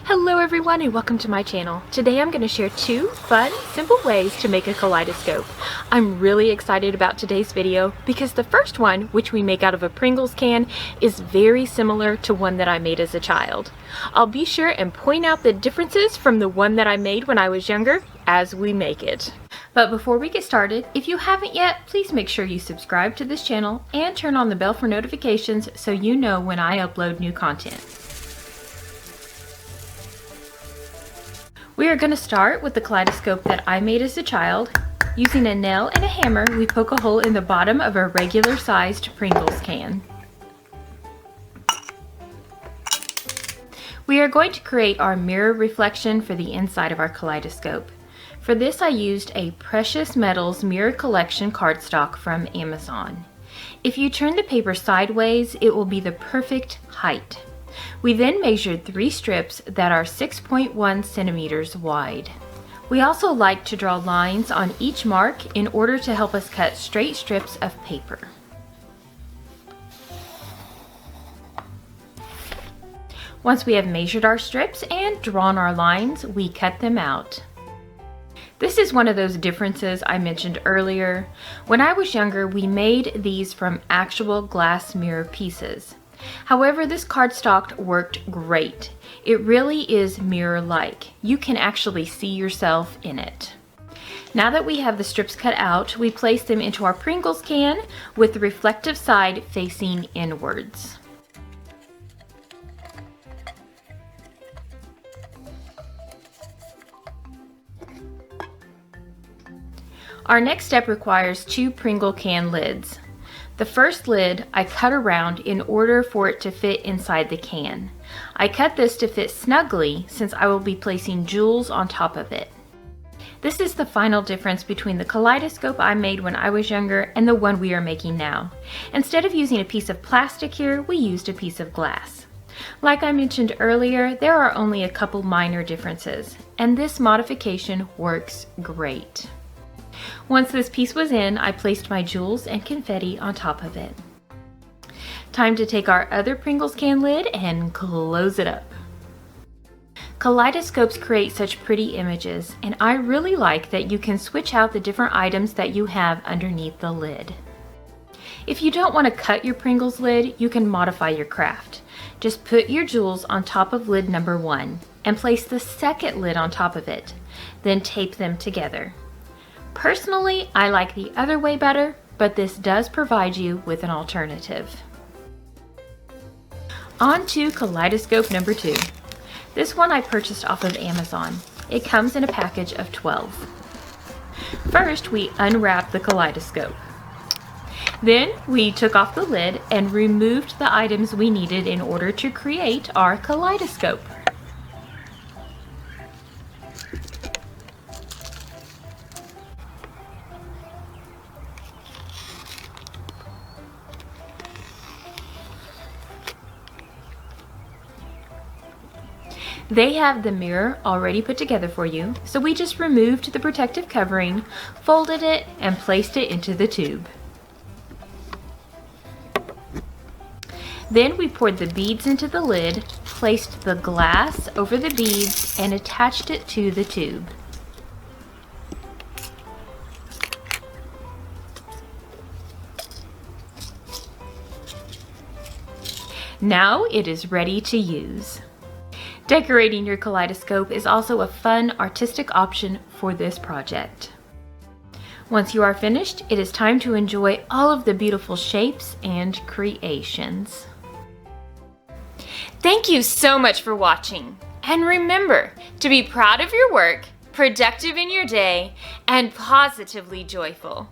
Hello everyone and welcome to my channel. Today I'm going to share two fun, simple ways to make a kaleidoscope. I'm really excited about today's video because the first one, which we make out of a Pringles can, is very similar to one that I made as a child. I'll be sure and point out the differences from the one that I made when I was younger as we make it. But before we get started, if you haven't yet, please make sure you subscribe to this channel and turn on the bell for notifications so you know when I upload new content. We are going to start with the kaleidoscope that I made as a child. Using a nail and a hammer, we poke a hole in the bottom of a regular sized Pringles can. We are going to create our mirror reflection for the inside of our kaleidoscope. For this I used a Precious Metals Mirror Collection cardstock from Amazon. If you turn the paper sideways, it will be the perfect height. We then measured 3 strips that are 6.1 centimeters wide. We also like to draw lines on each mark in order to help us cut straight strips of paper. Once we have measured our strips and drawn our lines, we cut them out. This is one of those differences I mentioned earlier. When I was younger, we made these from actual glass mirror pieces. However, this cardstock worked great. It really is mirror-like. You can actually see yourself in it. Now that we have the strips cut out, we place them into our Pringles can with the reflective side facing inwards. Our next step requires 2 Pringle can lids. The first lid I cut around in order for it to fit inside the can. I cut this to fit snugly since I will be placing jewels on top of it. This is the final difference between the kaleidoscope I made when I was younger and the one we are making now. Instead of using a piece of plastic here, we used a piece of glass. Like I mentioned earlier, there are only a couple minor differences, and this modification works great. Once this piece was in, I placed my jewels and confetti on top of it. Time to take our other Pringles can lid and close it up. Kaleidoscopes create such pretty images, and I really like that you can switch out the different items that you have underneath the lid. If you don't want to cut your Pringles lid, you can modify your craft. Just put your jewels on top of lid number 1 and place the second lid on top of it, then tape them together. Personally, I like the other way better, but this does provide you with an alternative. On to kaleidoscope number 2. This one I purchased off of Amazon. It comes in a package of 12. First, we unwrapped the kaleidoscope. Then we took off the lid and removed the items we needed in order to create our kaleidoscope. They have the mirror already put together for you, so we just removed the protective covering, folded it, and placed it into the tube. Then we poured the beads into the lid, placed the glass over the beads, and attached it to the tube. Now it is ready to use. Decorating your kaleidoscope is also a fun artistic option for this project. Once you are finished, it is time to enjoy all of the beautiful shapes and creations. Thank you so much for watching. And remember to be proud of your work, productive in your day, and positively joyful.